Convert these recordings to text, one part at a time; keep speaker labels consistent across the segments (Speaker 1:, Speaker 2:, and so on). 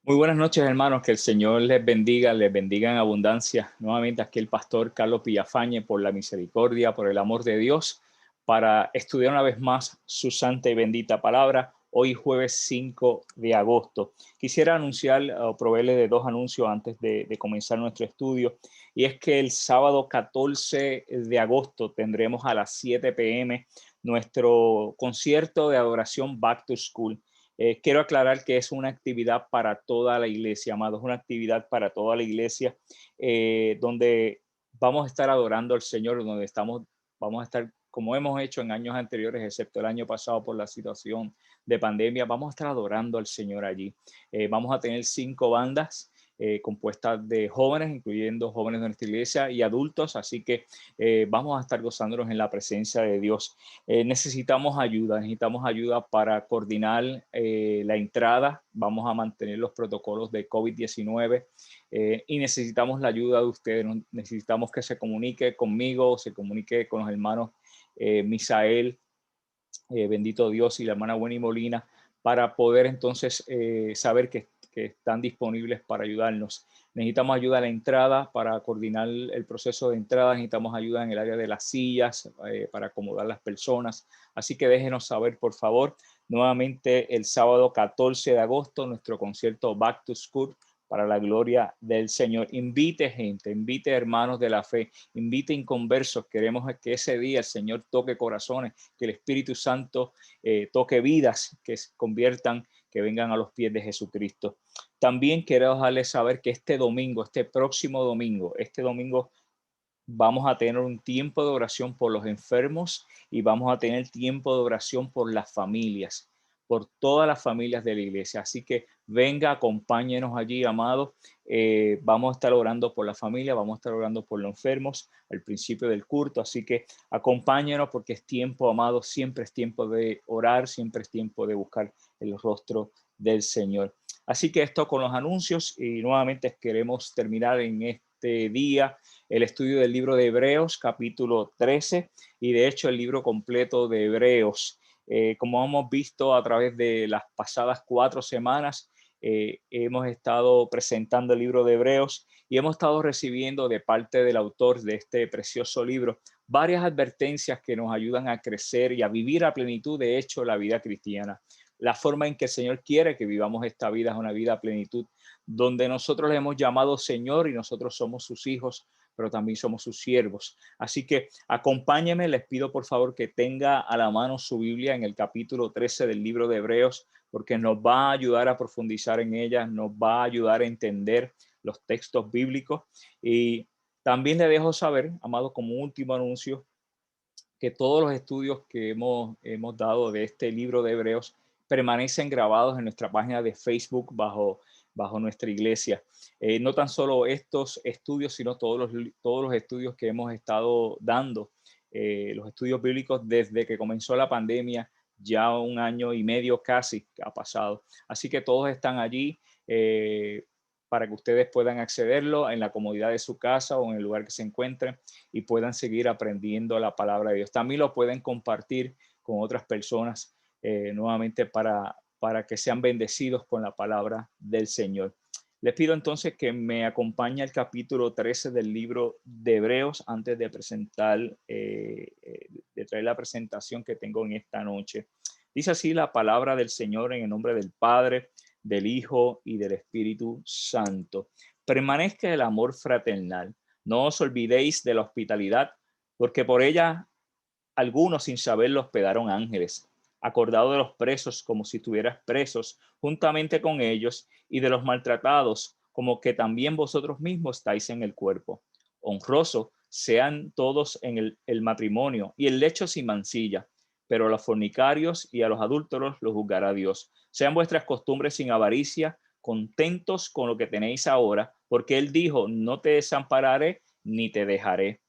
Speaker 1: Muy buenas noches, hermanos. Que el Señor les bendiga en abundancia. Nuevamente aquí el pastor Carlos Villafañe, por la misericordia, por el amor de Dios, para estudiar una vez más su santa y bendita palabra. Hoy jueves 5 de agosto. Quisiera anunciar o proveerle de dos anuncios antes de comenzar nuestro estudio. Y es que el sábado 14 de agosto tendremos a las 7 p.m. nuestro concierto de adoración Back to School. Quiero aclarar que es una actividad para toda la iglesia, amados, una actividad para toda la iglesia, donde vamos a estar adorando al Señor, vamos a estar, como hemos hecho en años anteriores, excepto el año pasado por la situación de pandemia, vamos a estar adorando al Señor allí. Vamos a tener 5 bandas compuestas de jóvenes, incluyendo jóvenes de nuestra iglesia y adultos, así que vamos a estar gozándonos en la presencia de Dios. Necesitamos ayuda para coordinar la entrada. Vamos a mantener los protocolos de COVID-19 y necesitamos la ayuda de ustedes. Necesitamos que se comunique conmigo, se comunique con los hermanos Misael, bendito Dios, y la hermana Wenny Molina, para poder entonces saber que están disponibles para ayudarnos. Necesitamos ayuda a la entrada para coordinar el proceso de entrada. Necesitamos ayuda en el área de las sillas para acomodar las personas. Así que déjenos saber, por favor. Nuevamente el sábado 14 de agosto, nuestro concierto Back to School para la gloria del Señor. Invite gente, invite hermanos de la fe, invite inconversos. Queremos que ese día el Señor toque corazones, que el Espíritu Santo toque vidas, que se conviertan, que vengan a los pies de Jesucristo. También quiero dejarles saber que este domingo, vamos a tener un tiempo de oración por los enfermos y vamos a tener tiempo de oración por las familias, por todas las familias de la iglesia. Así que venga, acompáñenos allí, amados. Vamos a estar orando por la familia, vamos a estar orando por los enfermos al principio del culto. Así que acompáñenos porque es tiempo, amados, siempre es tiempo de orar, siempre es tiempo de buscar el rostro del Señor. Así que esto con los anuncios, y nuevamente queremos terminar en este día el estudio del libro de Hebreos, capítulo 13, y de hecho el libro completo de Hebreos. Como hemos visto a través de las pasadas 4 semanas, hemos estado presentando el libro de Hebreos y hemos estado recibiendo de parte del autor de este precioso libro varias advertencias que nos ayudan a crecer y a vivir a plenitud, de hecho, la vida cristiana. La forma en que el Señor quiere que vivamos esta vida es una vida a plenitud, donde nosotros le hemos llamado Señor y nosotros somos sus hijos, pero también somos sus siervos. Así que acompáñenme, les pido por favor que tenga a la mano su Biblia en el capítulo 13 del libro de Hebreos, porque nos va a ayudar a profundizar en ella, nos va a ayudar a entender los textos bíblicos. Y también le dejo saber, amado, como último anuncio, que todos los estudios que hemos dado de este libro de Hebreos permanecen grabados en nuestra página de Facebook bajo nuestra iglesia. No tan solo estos estudios, sino todos los estudios que hemos estado dando, los estudios bíblicos desde que comenzó la pandemia, ya 1 año y medio casi ha pasado. Así que todos están allí para que ustedes puedan accederlo en la comodidad de su casa o en el lugar que se encuentren y puedan seguir aprendiendo la palabra de Dios. También lo pueden compartir con otras personas nuevamente para que sean bendecidos con la palabra del Señor. Les pido entonces que me acompañe al capítulo 13 del libro de Hebreos antes de de traer la presentación que tengo en esta noche. Dice así la palabra del Señor en el nombre del Padre, del Hijo y del Espíritu Santo. Permanezca el amor fraternal. No os olvidéis de la hospitalidad, porque por ella algunos sin saberlo hospedaron ángeles. Acordado de los presos como si estuvieras presos juntamente con ellos, y de los maltratados como que también vosotros mismos estáis en el cuerpo. Honroso sean todos en el matrimonio y el lecho sin mancilla, pero a los fornicarios y a los adúlteros los juzgará Dios. Sean vuestras costumbres sin avaricia, contentos con lo que tenéis ahora, porque él dijo: no te desampararé ni te dejaré.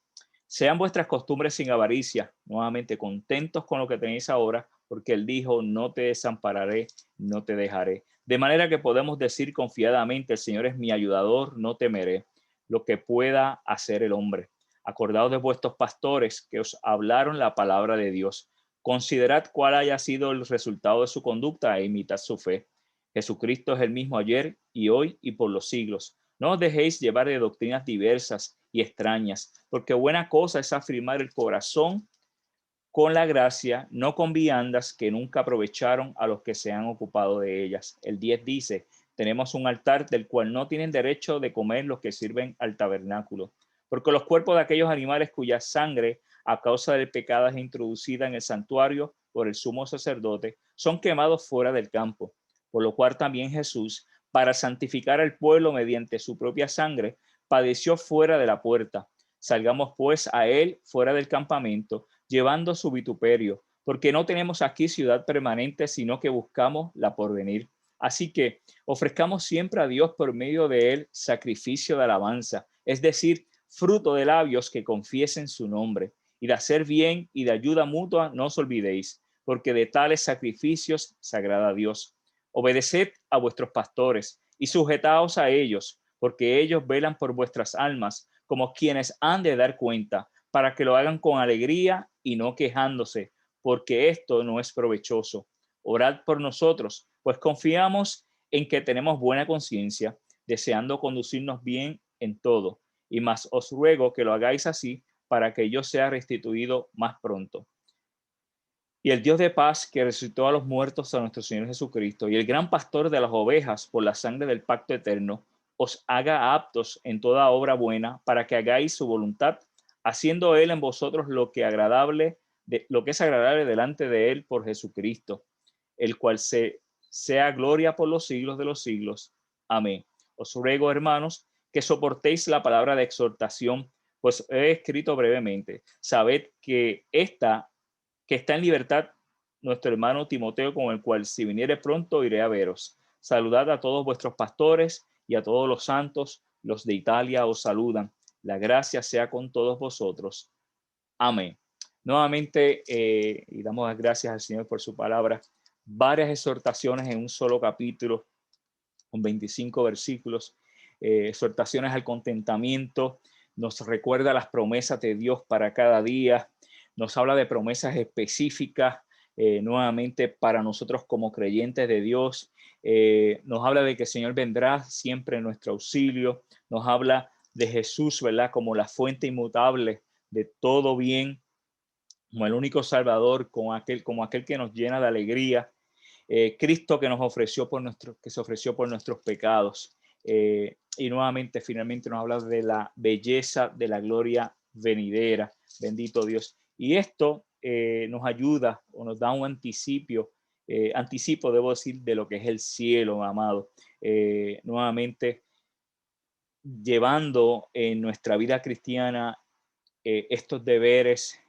Speaker 1: Sean vuestras costumbres sin avaricia, nuevamente contentos con lo que tenéis ahora, porque él dijo: no te desampararé, no te dejaré. De manera que podemos decir confiadamente: el Señor es mi ayudador, no temeré lo que pueda hacer el hombre. Acordaos de vuestros pastores que os hablaron la palabra de Dios. Considerad cuál haya sido el resultado de su conducta e imitad su fe. Jesucristo es el mismo ayer y hoy y por los siglos. No os dejéis llevar de doctrinas diversas y extrañas, porque buena cosa es afirmar el corazón con la gracia, no con viandas que nunca aprovecharon a los que se han ocupado de ellas. El 10 dice, tenemos un altar del cual no tienen derecho de comer los que sirven al tabernáculo, porque los cuerpos de aquellos animales cuya sangre a causa del pecado es introducida en el santuario por el sumo sacerdote, son quemados fuera del campo, por lo cual también Jesús, para santificar al pueblo mediante su propia sangre, padeció fuera de la puerta. Salgamos pues a él fuera del campamento, llevando su vituperio, porque no tenemos aquí ciudad permanente, sino que buscamos la porvenir. Así que ofrezcamos siempre a Dios por medio de él sacrificio de alabanza, es decir, fruto de labios que confiesen su nombre. Y de hacer bien y de ayuda mutua no os olvidéis, porque de tales sacrificios se agrada a Dios. Obedeced a vuestros pastores y sujetaos a ellos, porque ellos velan por vuestras almas como quienes han de dar cuenta, para que lo hagan con alegría y no quejándose, porque esto no es provechoso. Orad por nosotros, pues confiamos en que tenemos buena conciencia, deseando conducirnos bien en todo. Y más os ruego que lo hagáis así, para que yo sea restituido más pronto. Y el Dios de paz, que resucitó a los muertos a nuestro Señor Jesucristo, y el gran pastor de las ovejas por la sangre del pacto eterno, os haga aptos en toda obra buena, para que hagáis su voluntad, haciendo él en vosotros lo que es agradable delante de él por Jesucristo, el cual sea gloria por los siglos de los siglos. Amén. Os ruego, hermanos, que soportéis la palabra de exhortación, pues he escrito brevemente. Sabed que está en libertad nuestro hermano Timoteo, con el cual si viniere pronto iré a veros. Saludad a todos vuestros pastores y a todos los santos. Los de Italia os saludan. La gracia sea con todos vosotros. Amén. Nuevamente, y damos las gracias al Señor por su palabra. Varias exhortaciones en un solo capítulo, con 25 versículos. Exhortaciones al contentamiento. Nos recuerda las promesas de Dios para cada día. Nos habla de promesas específicas, nuevamente para nosotros como creyentes de Dios. Nos habla de que el Señor vendrá siempre en nuestro auxilio. Nos habla de Jesús, ¿verdad? Como la fuente inmutable de todo bien, como el único Salvador, como aquel que nos llena de alegría. Cristo que que se ofreció por nuestros pecados. Y nuevamente, finalmente nos habla de la belleza de la gloria venidera. Bendito Dios. Y esto nos ayuda o nos da un anticipo, debo decir, de lo que es el cielo, amado. Nuevamente, llevando en nuestra vida cristiana estos deberes,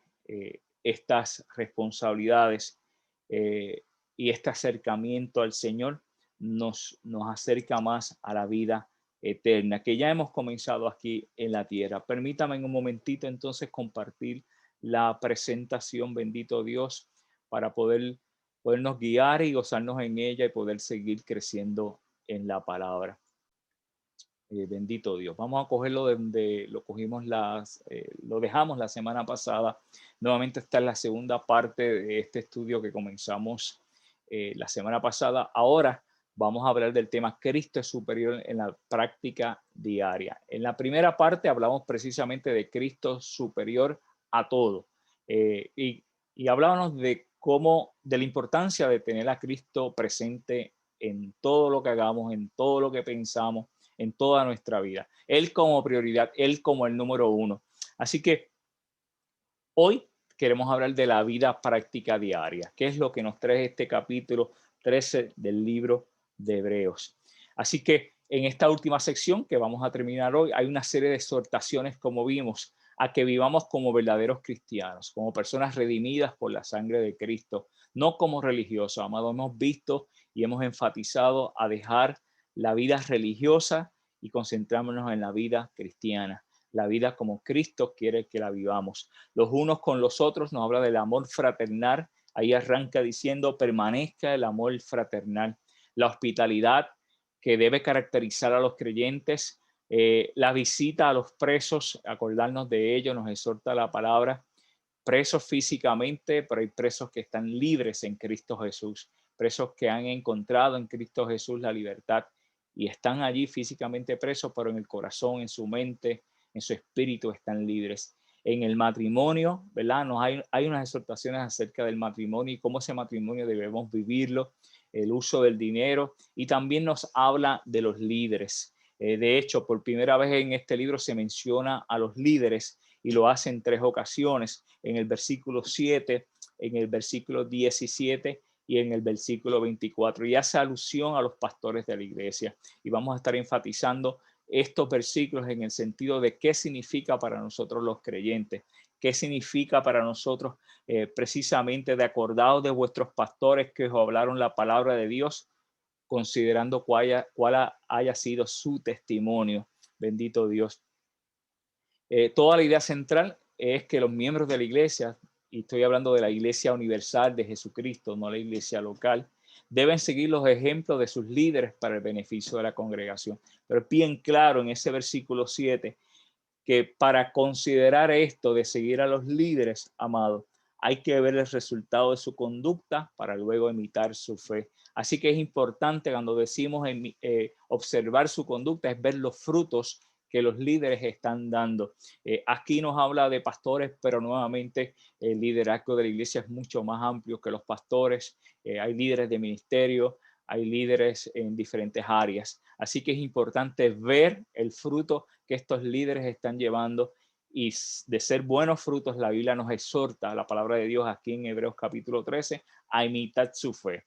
Speaker 1: estas responsabilidades y este acercamiento al Señor nos acerca más a la vida eterna que ya hemos comenzado aquí en la tierra. Permítame en un momentito entonces compartir la presentación, bendito Dios, para podernos guiar y gozarnos en ella y poder seguir creciendo en la palabra. Bendito Dios. Vamos a cogerlo de donde lo dejamos la semana pasada. Nuevamente está en la segunda parte de este estudio que comenzamos la semana pasada. Ahora vamos a hablar del tema Cristo es superior en la práctica diaria. En la primera parte hablamos precisamente de Cristo superior a todo. Y hablábamos de la importancia de tener a Cristo presente en todo lo que hagamos, en todo lo que pensamos, en toda nuestra vida. Él como prioridad, Él como el número uno. Así que hoy queremos hablar de la vida práctica diaria, que es lo que nos trae este capítulo 13 del libro de Hebreos. Así que en esta última sección que vamos a terminar hoy, hay una serie de exhortaciones, como vimos, a que vivamos como verdaderos cristianos, como personas redimidas por la sangre de Cristo, no como religiosos. Amado, hemos visto y hemos enfatizado a dejar la vida religiosa y concentrarnos en la vida cristiana, la vida como Cristo quiere que la vivamos. Los unos con los otros, nos habla del amor fraternal. Ahí arranca diciendo, permanezca el amor fraternal. La hospitalidad que debe caracterizar a los creyentes, la visita a los presos, acordarnos de ello, nos exhorta la palabra. Presos físicamente, pero hay presos que están libres en Cristo Jesús. presos que han encontrado en Cristo Jesús la libertad y están allí físicamente presos, pero en el corazón, en su mente, en su espíritu están libres. En el matrimonio, ¿verdad? Hay unas exhortaciones acerca del matrimonio y cómo ese matrimonio debemos vivirlo, el uso del dinero, y también nos habla de los líderes. De hecho, por primera vez en este libro se menciona a los líderes y lo hace en 3 ocasiones, en el versículo 7, en el versículo 17 y en el versículo 24, y hace alusión a los pastores de la iglesia. Y vamos a estar enfatizando estos versículos en el sentido de qué significa para nosotros los creyentes, qué significa para nosotros precisamente de acordados de vuestros pastores que os hablaron la palabra de Dios, considerando cuál haya sido su testimonio. Bendito Dios. Toda la idea central es que los miembros de la iglesia, y estoy hablando de la iglesia universal de Jesucristo, no la iglesia local, deben seguir los ejemplos de sus líderes para el beneficio de la congregación. Pero es bien claro en ese versículo 7 que para considerar esto de seguir a los líderes, amados, hay que ver el resultado de su conducta para luego imitar su fe. Así que es importante cuando decimos observar su conducta, es ver los frutos que los líderes están dando. Aquí nos habla de pastores, pero nuevamente el liderazgo de la iglesia es mucho más amplio que los pastores. Hay líderes de ministerio, hay líderes en diferentes áreas. Así que es importante ver el fruto que estos líderes están llevando, y de ser buenos frutos la Biblia nos exhorta, la palabra de Dios aquí en Hebreos capítulo 13, a imitar su fe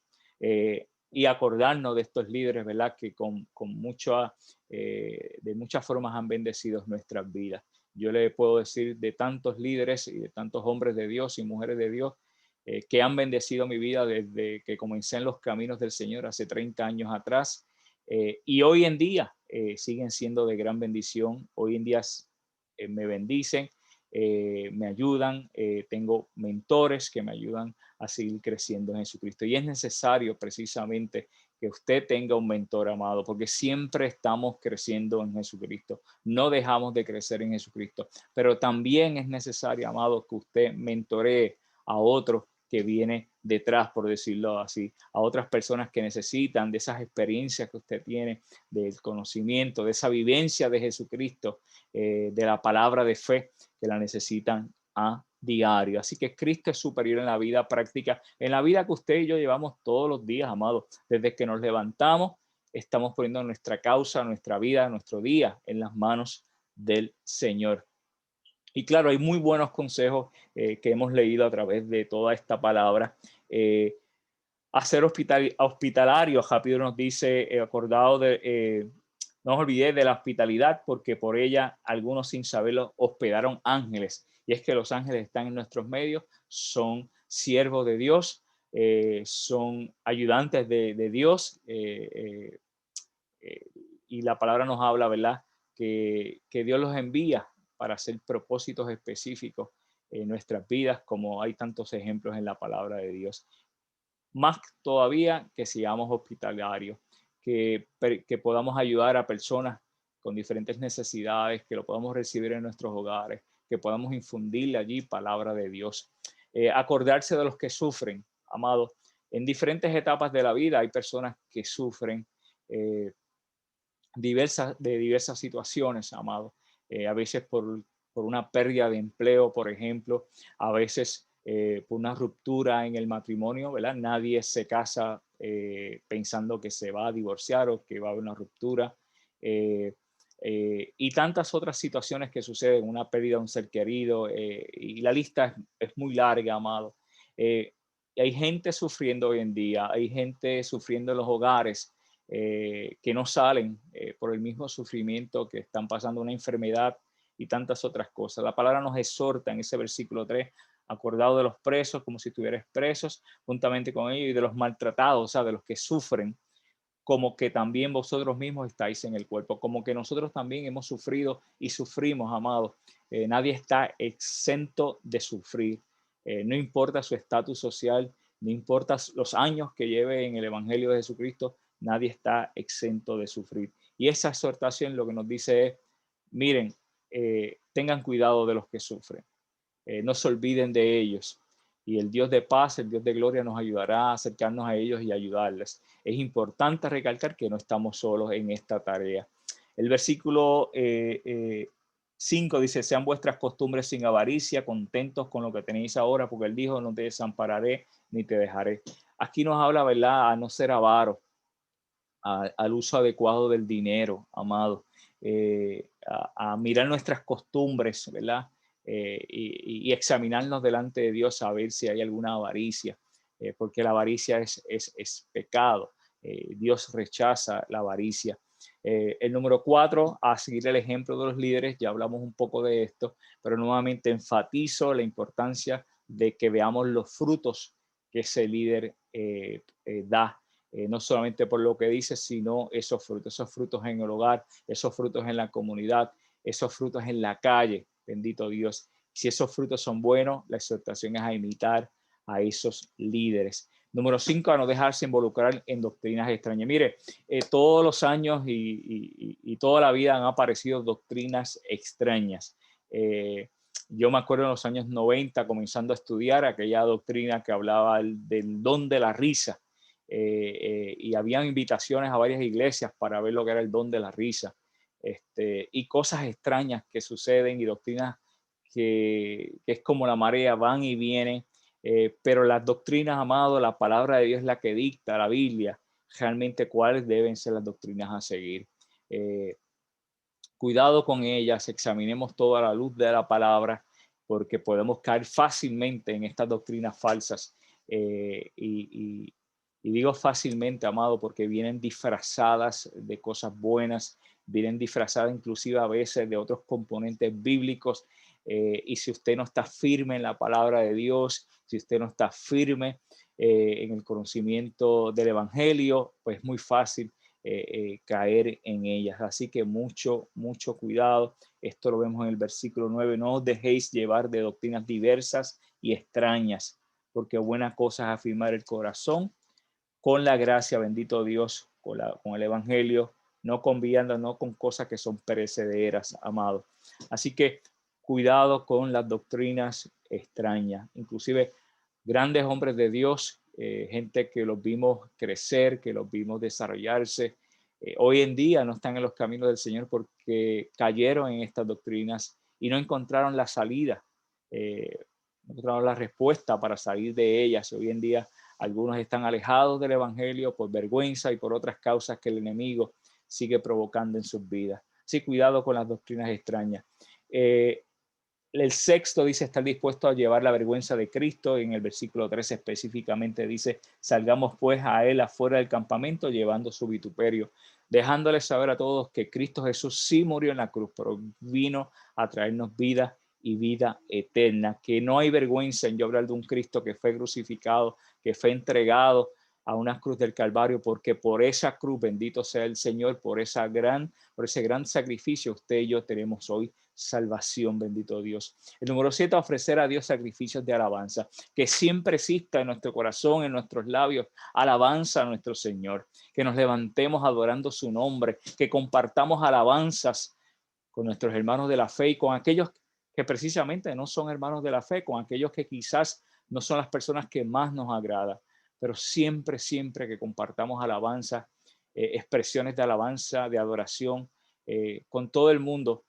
Speaker 1: y acordarnos de estos líderes, ¿verdad? Que de muchas formas han bendecido nuestras vidas. Yo le puedo decir de tantos líderes y de tantos hombres de Dios y mujeres de Dios que han bendecido mi vida desde que comencé en los caminos del Señor hace 30 años atrás, y hoy en día siguen siendo de gran bendición. Hoy en día me bendicen, me ayudan, tengo mentores que me ayudan a seguir creciendo en Jesucristo. Y es necesario precisamente que usted tenga un mentor, amado, porque siempre estamos creciendo en Jesucristo. No dejamos de crecer en Jesucristo, pero también es necesario, amado, que usted mentoree a otros que viene detrás, por decirlo así, a otras personas que necesitan de esas experiencias que usted tiene, del conocimiento, de esa vivencia de Jesucristo, de la palabra de fe, que la necesitan a diario. Así que Cristo es superior en la vida práctica, en la vida que usted y yo llevamos todos los días, amados. Desde que nos levantamos, estamos poniendo nuestra causa, nuestra vida, nuestro día en las manos del Señor. Y claro, hay muy buenos consejos que hemos leído a través de toda esta palabra. A ser hospitalarios, rápido nos dice, acordado no os olvidéis de la hospitalidad, porque por ella algunos sin saberlo hospedaron ángeles. Y es que los ángeles están en nuestros medios, son siervos de Dios, son ayudantes de Dios, eh, y la palabra nos habla, ¿verdad? Que Dios los envía para hacer propósitos específicos en nuestras vidas, como hay tantos ejemplos en la palabra de Dios. Más todavía que sigamos hospitalarios, que podamos ayudar a personas con diferentes necesidades, que lo podamos recibir en nuestros hogares, que podamos infundirle allí palabra de Dios. Acordarse de los que sufren, amados. En diferentes etapas de la vida hay personas que sufren eh, de diversas situaciones, amados. A veces por una pérdida de empleo, por ejemplo, a veces por una ruptura en el matrimonio, ¿verdad? Nadie se casa pensando que se va a divorciar o que va a haber una ruptura. Eh, y tantas otras situaciones que suceden, una pérdida de un ser querido, y la lista es muy larga, amado. Y hay gente sufriendo hoy en día, hay gente sufriendo en los hogares, que no salen por el mismo sufrimiento, que están pasando una enfermedad y tantas otras cosas. La palabra nos exhorta en ese versículo 3, acordado de los presos como si estuvieras presos juntamente con ellos, y de los maltratados, o sea, de los que sufren, como que también vosotros mismos estáis en el cuerpo, como que nosotros también hemos sufrido y sufrimos, amados. Nadie está exento de sufrir. No importa su estatus social, no importa los años que lleve en el Evangelio de Jesucristo, nadie está exento de sufrir. Y esa exhortación lo que nos dice es, miren, tengan cuidado de los que sufren, no se olviden de ellos, Y el Dios de paz, el Dios de gloria nos ayudará a acercarnos a ellos y ayudarles. Es importante recalcar que no estamos solos en esta tarea. El versículo 5 dice, sean vuestras costumbres sin avaricia, contentos con lo que tenéis ahora, porque él dijo, no te desampararé ni te dejaré. Aquí nos habla, ¿verdad?, a no ser avaro, al uso adecuado del dinero, amado, a mirar nuestras costumbres, ¿verdad? Y examinarnos delante de Dios a ver si hay alguna avaricia, porque la avaricia es pecado. Dios rechaza la avaricia. El número 4, a seguir el ejemplo de los líderes, ya hablamos un poco de esto, pero nuevamente enfatizo la importancia de que veamos los frutos que ese líder da, no solamente por lo que dice, sino esos frutos en el hogar, esos frutos en la comunidad, esos frutos en la calle, bendito Dios. Si esos frutos son buenos, la exhortación es a imitar a esos líderes. Número 5, a no dejarse involucrar en doctrinas extrañas. Mire, todos los años y toda la vida han aparecido doctrinas extrañas. Yo me acuerdo en los años 90, comenzando a estudiar aquella doctrina que hablaba del don de la risa. Y habían invitaciones a varias iglesias para ver lo que era el don de la risa, y cosas extrañas que suceden y doctrinas que es como la marea, van y vienen, pero las doctrinas, amado, la palabra de Dios es la que dicta, la Biblia, realmente cuáles deben ser las doctrinas a seguir. Cuidado con ellas, examinemos toda la luz de la palabra, porque podemos caer fácilmente en estas doctrinas falsas. Y digo fácilmente, amado, porque vienen disfrazadas de cosas buenas, vienen disfrazadas inclusive a veces de otros componentes bíblicos. Y si usted no está firme en la palabra de Dios, si usted no está firme en el conocimiento del Evangelio, pues es muy fácil caer en ellas. Así que mucho cuidado. Esto lo vemos en el versículo 9. No os dejéis llevar de doctrinas diversas y extrañas, porque buena cosa es afirmar el corazón con la gracia, bendito Dios, con el Evangelio, no con viandas, no con cosas que son perecederas, amado. Así que cuidado con las doctrinas extrañas. Inclusive grandes hombres de Dios, gente que los vimos crecer, que los vimos desarrollarse, hoy en día no están en los caminos del Señor porque cayeron en estas doctrinas y no encontraron la salida, no encontraron la respuesta para salir de ellas. Hoy en día algunos están alejados del Evangelio por vergüenza y por otras causas que el enemigo sigue provocando en sus vidas. Así, cuidado con las doctrinas extrañas. El sexto dice estar dispuesto a llevar la vergüenza de Cristo. En el versículo 13 específicamente dice, salgamos pues a él afuera del campamento llevando su vituperio, dejándoles saber a todos que Cristo Jesús sí murió en la cruz, pero vino a traernos vida y vida eterna, que no hay vergüenza en yo hablar de un Cristo que fue crucificado, que fue entregado a una cruz del Calvario, porque por esa cruz, bendito sea el Señor, por ese gran sacrificio, usted y yo tenemos hoy salvación, bendito Dios. El número 7, ofrecer a Dios sacrificios de alabanza, que siempre exista en nuestro corazón, en nuestros labios, alabanza a nuestro Señor, que nos levantemos adorando su nombre, que compartamos alabanzas con nuestros hermanos de la fe y con aquellos que precisamente no son hermanos de la fe, con aquellos que quizás no son las personas que más nos agrada, pero siempre que compartamos alabanza, expresiones de alabanza, de adoración, con todo el mundo,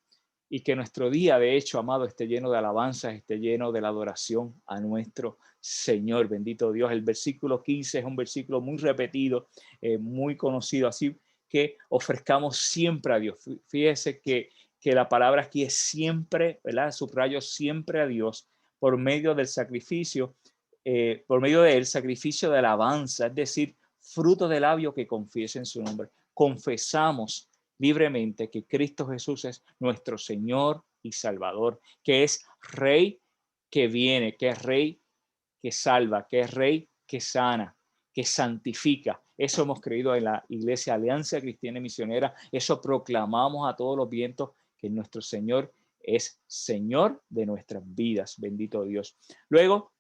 Speaker 1: y que nuestro día, de hecho, amado, esté lleno de alabanzas, esté lleno de la adoración a nuestro Señor, bendito Dios. El versículo 15 es un versículo muy repetido, muy conocido, así que ofrezcamos siempre a Dios. Fíjese que la palabra aquí es siempre, ¿verdad? Subrayo siempre a Dios por medio del sacrificio, por medio del sacrificio de alabanza, es decir, fruto de labio que confiesen su nombre. Confesamos libremente que Cristo Jesús es nuestro Señor y Salvador, que es Rey que viene, que es Rey que salva, que es Rey que sana, que santifica. Eso hemos creído en la Iglesia Alianza Cristiana y Misionera. Eso proclamamos a todos los vientos, que nuestro Señor es Señor de nuestras vidas. Bendito Dios. Luego,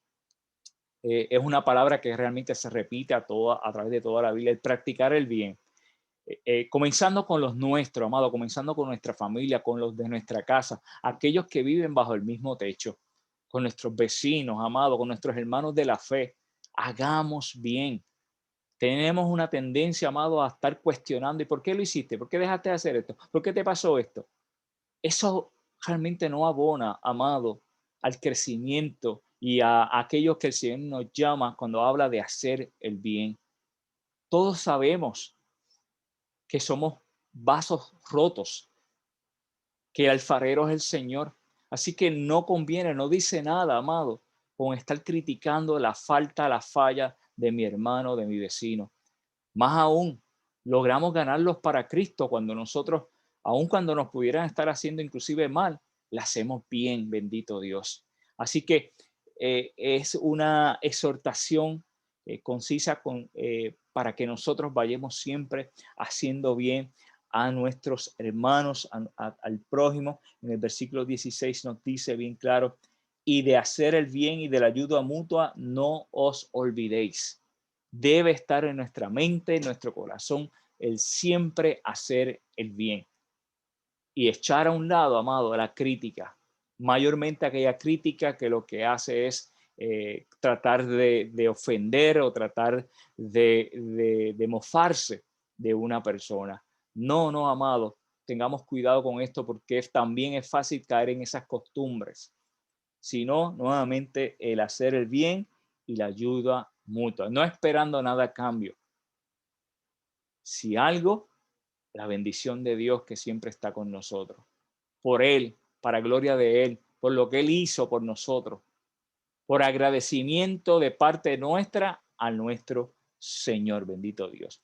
Speaker 1: es una palabra que realmente se repite a través de toda la Biblia, el practicar el bien. Comenzando con los nuestros, amado, comenzando con nuestra familia, con los de nuestra casa, aquellos que viven bajo el mismo techo, con nuestros vecinos, amados, con nuestros hermanos de la fe. Hagamos bien. Tenemos una tendencia, amado, a estar cuestionando. ¿Y por qué lo hiciste? ¿Por qué dejaste de hacer esto? ¿Por qué te pasó esto? Eso realmente no abona, amado, al crecimiento y a aquellos que el Señor nos llama cuando habla de hacer el bien. Todos sabemos que somos vasos rotos, que el alfarero es el Señor. Así que no conviene, no dice nada, amado, con estar criticando la falta, la falla de mi hermano, de mi vecino. Más aún, logramos ganarlos para Cristo cuando nosotros, aun cuando nos pudieran estar haciendo inclusive mal, la hacemos bien, bendito Dios. Así que es una exhortación concisa para que nosotros vayamos siempre haciendo bien a nuestros hermanos, al prójimo. En el versículo 16 nos dice bien claro, y de hacer el bien y de la ayuda mutua no os olvidéis. Debe estar en nuestra mente, en nuestro corazón, el siempre hacer el bien y echar a un lado, amado, la crítica, mayormente aquella crítica que lo que hace es tratar de ofender o tratar de mofarse de una persona. No, no, amado, tengamos cuidado con esto porque también es fácil caer en esas costumbres, sino nuevamente el hacer el bien y la ayuda mutua, no esperando nada a cambio. Si algo, la bendición de Dios que siempre está con nosotros, por Él, para gloria de Él, por lo que Él hizo por nosotros, por agradecimiento de parte nuestra a nuestro Señor, bendito Dios.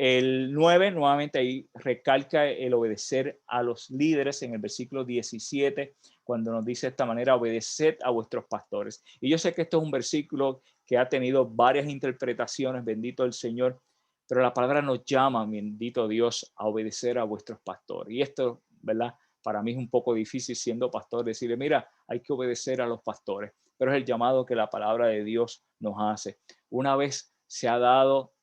Speaker 1: El 9, nuevamente ahí recalca el obedecer a los líderes en el versículo 17, cuando nos dice de esta manera, obedeced a vuestros pastores. Y yo sé que esto es un versículo que ha tenido varias interpretaciones, bendito el Señor, pero la palabra nos llama, bendito Dios, a obedecer a vuestros pastores. Y esto, ¿verdad? Para mí es un poco difícil siendo pastor decirle, mira, hay que obedecer a los pastores, pero es el llamado que la palabra de Dios nos hace. Una vez se ha dado,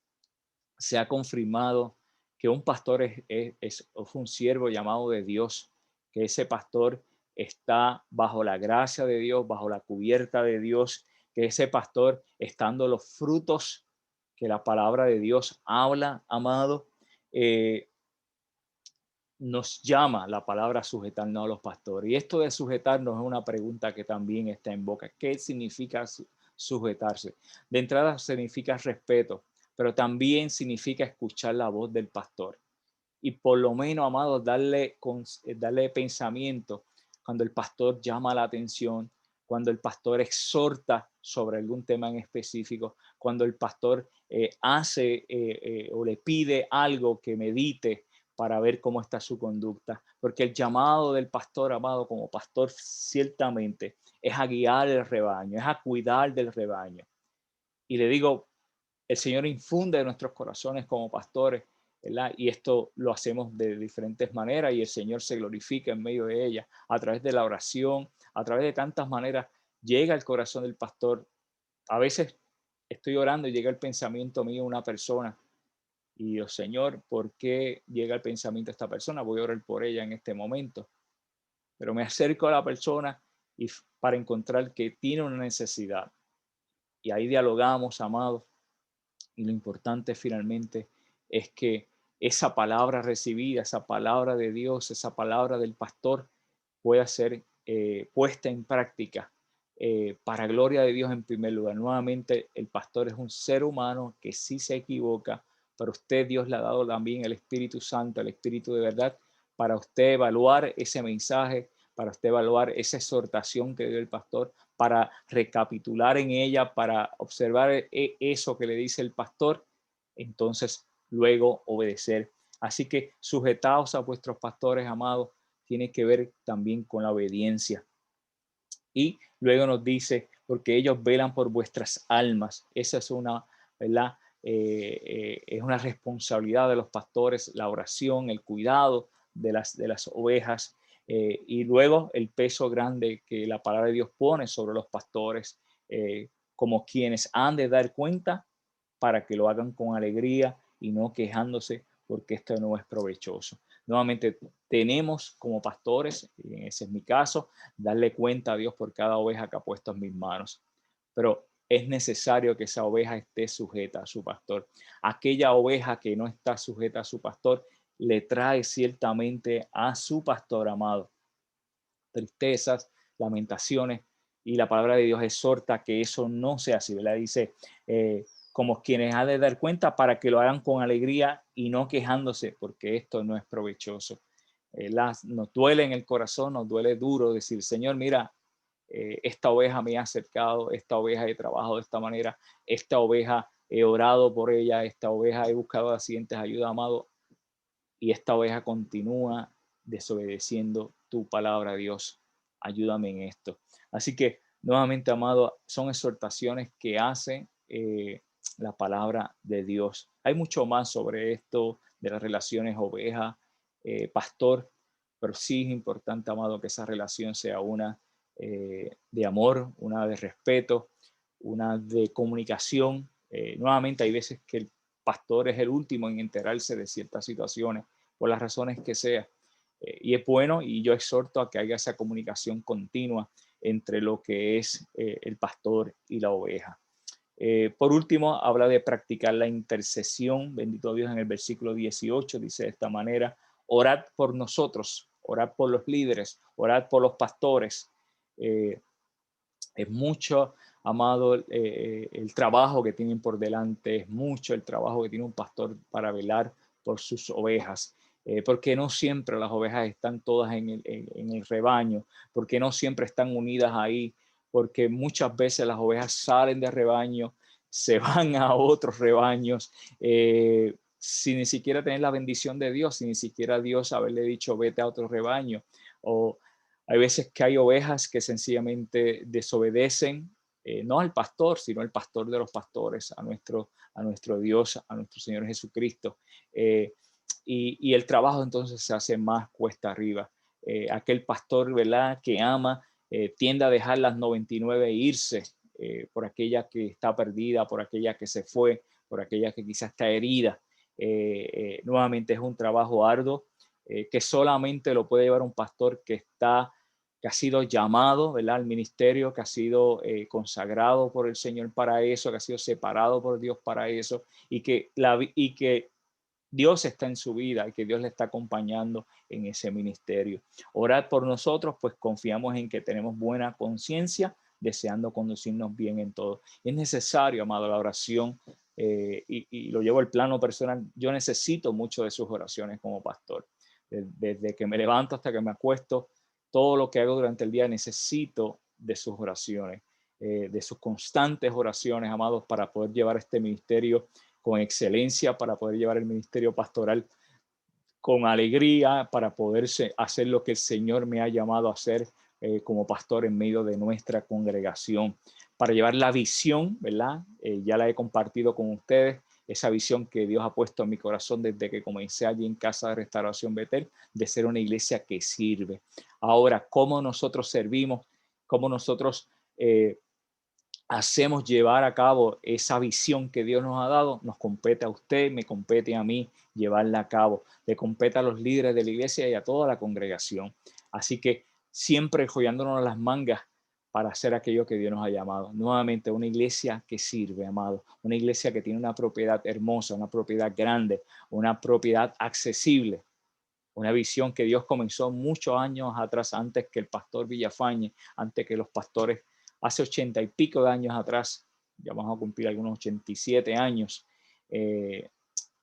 Speaker 1: se ha confirmado que un pastor es un siervo llamado de Dios, que ese pastor está bajo la gracia de Dios, bajo la cubierta de Dios, que ese pastor, estando los frutos que la palabra de Dios habla, amado, eh, nos llama la palabra a sujetarnos a los pastores. Y esto de sujetarnos es una pregunta que también está en boca. ¿Qué significa sujetarse? De entrada significa respeto, pero también significa escuchar la voz del pastor. Y por lo menos, amados, darle pensamiento cuando el pastor llama la atención, cuando el pastor exhorta sobre algún tema en específico, cuando el pastor hace o le pide algo que medite para ver cómo está su conducta. Porque el llamado del pastor, amado, como pastor, ciertamente es a guiar el rebaño, es a cuidar del rebaño. Y le digo, el Señor infunde en nuestros corazones como pastores, ¿verdad? Y esto lo hacemos de diferentes maneras y el Señor se glorifica en medio de ella, a través de la oración, a través de tantas maneras, llega al corazón del pastor. A veces estoy orando y llega el pensamiento mío a una persona y digo, Señor, ¿por qué llega el pensamiento a esta persona? Voy a orar por ella en este momento. Pero me acerco a la persona y para encontrar que tiene una necesidad. Y ahí dialogamos, amados. Y lo importante finalmente es que esa palabra recibida, esa palabra de Dios, esa palabra del pastor pueda ser puesta en práctica para gloria de Dios en primer lugar. Nuevamente, el pastor es un ser humano que sí se equivoca, pero usted Dios le ha dado también el Espíritu Santo, el Espíritu de verdad, para usted evaluar ese mensaje, para usted evaluar esa exhortación que dio el pastor, para recapitular en ella, para observar eso que le dice el pastor, entonces luego obedecer. Así que sujetaos a vuestros pastores, amados, tiene que ver también con la obediencia. Y luego nos dice, porque ellos velan por vuestras almas. Esa es una, ¿verdad? Es una responsabilidad de los pastores, la oración, el cuidado de las ovejas. Y luego el peso grande que la palabra de Dios pone sobre los pastores, como quienes han de dar cuenta para que lo hagan con alegría y no quejándose porque esto no es provechoso. Nuevamente, tenemos como pastores, y ese es mi caso, darle cuenta a Dios por cada oveja que ha puesto en mis manos. Pero es necesario que esa oveja esté sujeta a su pastor. Aquella oveja que no está sujeta a su pastor le trae ciertamente a su pastor amado tristezas, lamentaciones, y la palabra de Dios exhorta que eso no sea así, ¿verdad? Dice, como quienes ha de dar cuenta para que lo hagan con alegría y no quejándose, porque esto no es provechoso. Nos duele en el corazón, nos duele duro decir, Señor, mira, esta oveja me ha acercado, esta oveja he trabajado de esta manera, esta oveja he orado por ella, esta oveja he buscado las siguientes ayudas, amado, y esta oveja continúa desobedeciendo tu palabra, Dios. Ayúdame en esto. Así que, nuevamente, amado, son exhortaciones que hace la palabra de Dios. Hay mucho más sobre esto de las relaciones oveja-pastor, pero sí es importante, amado, que esa relación sea una de amor, una de respeto, una de comunicación. Nuevamente, hay veces que el pastor es el último en enterarse de ciertas situaciones por las razones que sea. Y es bueno, y yo exhorto a que haya esa comunicación continua entre lo que es el pastor y la oveja. Por último, habla de practicar la intercesión. Bendito Dios, en el versículo 18 dice de esta manera, orad por nosotros, orad por los líderes, orad por los pastores. Eh, es mucho, amado, el trabajo que tienen por delante, es mucho el trabajo que tiene un pastor para velar por sus ovejas, porque no siempre las ovejas están todas en el rebaño, porque no siempre están unidas ahí, porque muchas veces las ovejas salen del rebaño, se van a otros rebaños, sin ni siquiera tener la bendición de Dios, sin ni siquiera Dios haberle dicho vete a otro rebaño, o hay veces que hay ovejas que sencillamente desobedecen, no al pastor, sino al pastor de los pastores, a nuestro Dios, a nuestro Señor Jesucristo. Eh, y el trabajo entonces se hace más cuesta arriba. Aquel pastor, ¿verdad?, que ama, tiende a dejar las 99 e irse por aquella que está perdida, por aquella que se fue, por aquella que quizás está herida. Nuevamente es un trabajo arduo que solamente lo puede llevar un pastor que ha sido llamado, ¿verdad?, al ministerio, que ha sido consagrado por el Señor para eso, que ha sido separado por Dios para eso, y que Dios está en su vida y que Dios le está acompañando en ese ministerio. Orad por nosotros, pues confiamos en que tenemos buena conciencia, deseando conducirnos bien en todo. Es necesario, amado, la oración, y lo llevo al plano personal. Yo necesito mucho de sus oraciones como pastor. Desde que me levanto hasta que me acuesto, todo lo que hago durante el día necesito de sus oraciones, de sus constantes oraciones, amados, para poder llevar este ministerio con excelencia, para poder llevar el ministerio pastoral con alegría, para poder hacer lo que el Señor me ha llamado a hacer como pastor en medio de nuestra congregación, para llevar la visión, ¿verdad? Ya la he compartido con ustedes, esa visión que Dios ha puesto en mi corazón desde que comencé allí en Casa de Restauración Betel, de ser una iglesia que sirve. Ahora, ¿cómo nosotros servimos? ¿Cómo nosotros hacemos llevar a cabo esa visión que Dios nos ha dado? Nos compete a usted, me compete a mí llevarla a cabo, le compete a los líderes de la iglesia y a toda la congregación. Así que siempre joyándonos las mangas para hacer aquello que Dios nos ha llamado. Nuevamente, una iglesia que sirve, amado, una iglesia que tiene una propiedad hermosa, una propiedad grande, una propiedad accesible, una visión que Dios comenzó muchos años atrás, antes que el pastor Villafañe, antes que los pastores, hace 80 y pico de años atrás, ya vamos a cumplir algunos 87 años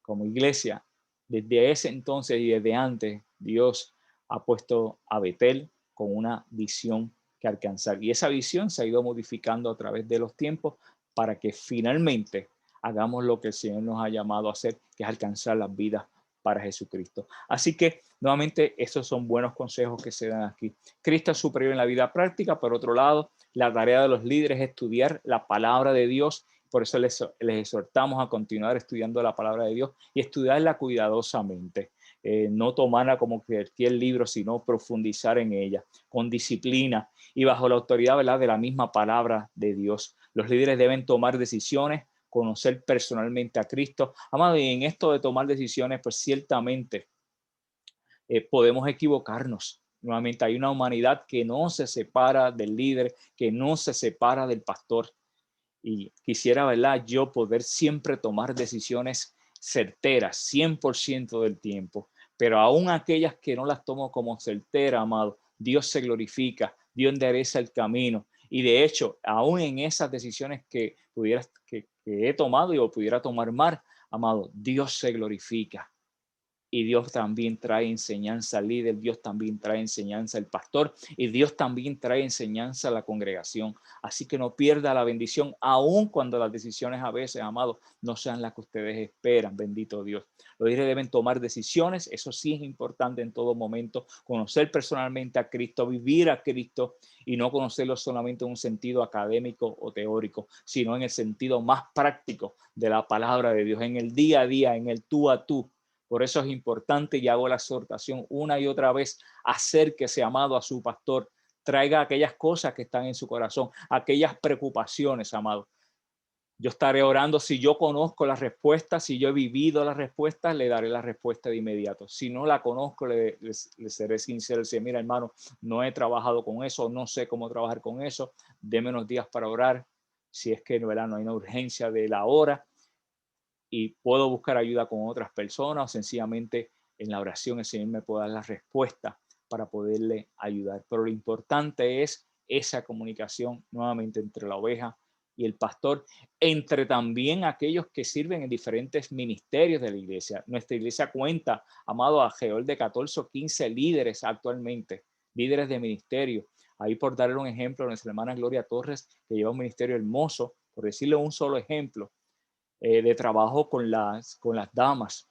Speaker 1: como iglesia. Desde ese entonces y desde antes, Dios ha puesto a Betel con una visión que alcanzar. Y esa visión se ha ido modificando a través de los tiempos para que finalmente hagamos lo que el Señor nos ha llamado a hacer, que es alcanzar las vidas para Jesucristo. Así que, nuevamente, estos son buenos consejos que se dan aquí. Cristo es superior en la vida práctica. Por otro lado, la tarea de los líderes es estudiar la palabra de Dios. Por eso les exhortamos a continuar estudiando la palabra de Dios y estudiarla cuidadosamente. No tomarla como cualquier libro, sino profundizar en ella con disciplina y bajo la autoridad, ¿verdad?, de la misma palabra de Dios. Los líderes deben tomar decisiones, conocer personalmente a Cristo. Amado, y en esto de tomar decisiones, pues ciertamente podemos equivocarnos. Nuevamente hay una humanidad que no se separa del líder, que no se separa del pastor. Y quisiera, ¿verdad?, yo poder siempre tomar decisiones certeras, 100% del tiempo. Pero aún aquellas que no las tomo como certeras, amado, Dios se glorifica, Dios endereza el camino. Y de hecho, aún en esas decisiones que he tomado y o pudiera tomar mal, amado, Dios se glorifica. Y Dios también trae enseñanza al líder, Dios también trae enseñanza al pastor y Dios también trae enseñanza a la congregación. Así que no pierda la bendición, aun cuando las decisiones a veces, amados, no sean las que ustedes esperan, bendito Dios. Los líderes deben tomar decisiones, eso sí es importante en todo momento, conocer personalmente a Cristo, vivir a Cristo y no conocerlo solamente en un sentido académico o teórico, sino en el sentido más práctico de la palabra de Dios, en el día a día, en el tú a tú. Por eso es importante, y hago la exhortación una y otra vez, acérquese, amado, a su pastor, traiga aquellas cosas que están en su corazón, aquellas preocupaciones, amado. Yo estaré orando, si yo conozco la respuesta, si yo he vivido la respuesta, le daré la respuesta de inmediato. Si no la conozco, le seré sincero, decir, mira, hermano, no he trabajado con eso, no sé cómo trabajar con eso, déme unos días para orar, si es que ¿verdad?, no hay una urgencia de la hora, y puedo buscar ayuda con otras personas o sencillamente en la oración el Señor me puede dar la respuesta para poderle ayudar. Pero lo importante es esa comunicación nuevamente entre la oveja y el pastor, entre también aquellos que sirven en diferentes ministerios de la iglesia. Nuestra iglesia cuenta, amado, alrededor de 14 o 15 líderes actualmente, líderes de ministerio. Ahí por darle un ejemplo, nuestra hermana Gloria Torres, que lleva un ministerio hermoso, por decirle un solo ejemplo, de trabajo con las damas.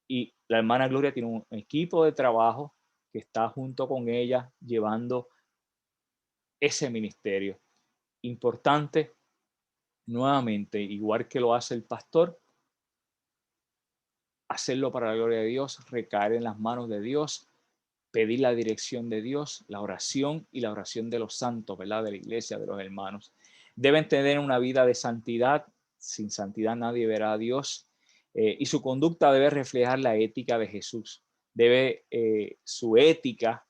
Speaker 1: Y la hermana Gloria tiene un equipo de trabajo que está junto con ella llevando ese ministerio. Importante, nuevamente, igual que lo hace el pastor, hacerlo para la gloria de Dios, recaer en las manos de Dios, pedir la dirección de Dios, la oración y la oración de los santos, ¿verdad?, de la iglesia, de los hermanos. Deben tener una vida de santidad. Sin santidad nadie verá a Dios. Y su conducta debe reflejar la ética de Jesús. Su ética,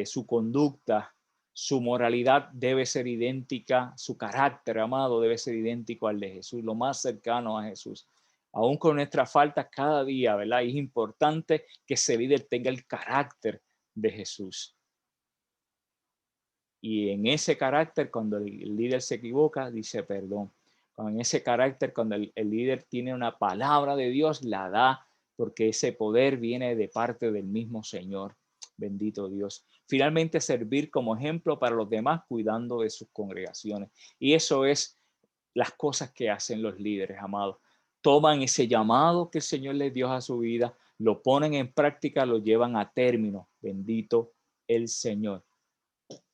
Speaker 1: su conducta, su moralidad debe ser idéntica, su carácter, amado, debe ser idéntico al de Jesús, lo más cercano a Jesús. Aún con nuestras faltas cada día, ¿verdad? Es importante que ese líder tenga el carácter de Jesús. Y en ese carácter, cuando el líder se equivoca, dice perdón. En ese carácter, cuando el líder tiene una palabra de Dios, la da, porque ese poder viene de parte del mismo Señor. Bendito Dios. Finalmente, servir como ejemplo para los demás, cuidando de sus congregaciones. Y eso es las cosas que hacen los líderes, amados. Toman ese llamado que el Señor les dio a su vida, lo ponen en práctica, lo llevan a término. Bendito el Señor.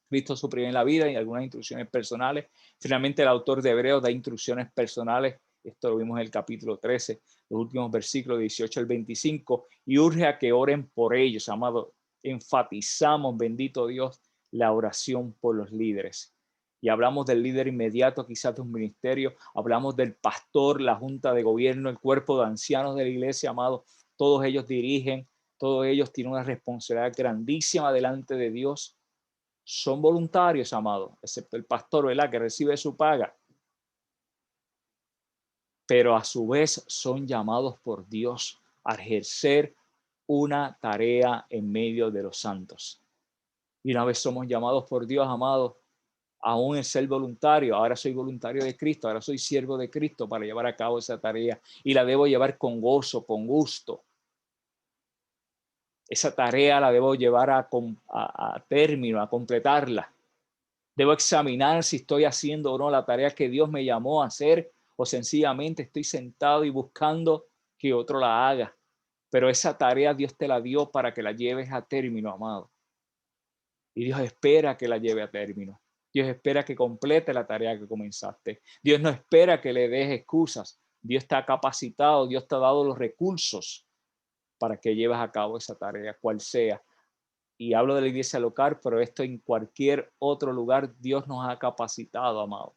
Speaker 1: Cristo suprime la vida y algunas instrucciones personales. Finalmente, el autor de Hebreos da instrucciones personales. Esto lo vimos en el capítulo 13, los últimos versículos 18 al 25, y urge a que oren por ellos, amados. Enfatizamos, bendito Dios, la oración por los líderes. Y hablamos del líder inmediato, quizás de un ministerio, hablamos del pastor, la junta de gobierno, el cuerpo de ancianos de la iglesia, amados. Todos ellos dirigen, todos ellos tienen una responsabilidad grandísima delante de Dios. Son voluntarios, amados, excepto el pastor, ¿verdad?, que recibe su paga. Pero a su vez son llamados por Dios a ejercer una tarea en medio de los santos. Y una vez somos llamados por Dios, amados, aún en ser voluntario, ahora soy voluntario de Cristo, ahora soy siervo de Cristo para llevar a cabo esa tarea y la debo llevar con gozo, con gusto. Esa tarea la debo llevar a término, a completarla. Debo examinar si estoy haciendo o no la tarea que Dios me llamó a hacer o sencillamente estoy sentado y buscando que otro la haga. Pero esa tarea Dios te la dio para que la lleves a término, amado. Y Dios espera que la lleve a término. Dios espera que complete la tarea que comenzaste. Dios no espera que le des excusas. Dios está capacitado, Dios te ha dado los recursos para que lleves a cabo esa tarea, cual sea. Y hablo de la iglesia local, pero esto en cualquier otro lugar, Dios nos ha capacitado, amado.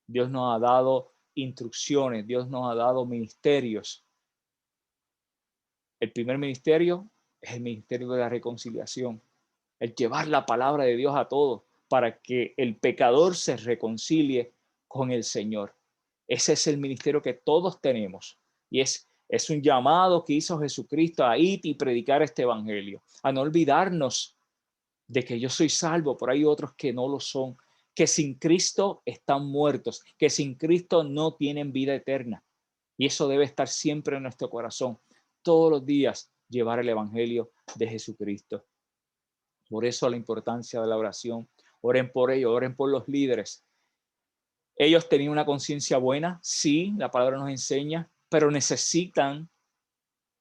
Speaker 1: Dios nos ha dado instrucciones, Dios nos ha dado ministerios. El primer ministerio Es el ministerio de la reconciliación, el llevar la palabra de Dios a todos para que el pecador se reconcilie con el Señor. Ese es el ministerio que todos tenemos y es un llamado que hizo Jesucristo a ir y predicar este evangelio, a no olvidarnos de que yo soy salvo, pero hay otros que no lo son, que sin Cristo están muertos, que sin Cristo no tienen vida eterna. Y eso debe estar siempre en nuestro corazón. Todos los días llevar el evangelio de Jesucristo. Por eso la importancia de la oración. Oren por ellos, oren por los líderes. Ellos tenían una conciencia buena, sí, la palabra nos enseña, pero necesitan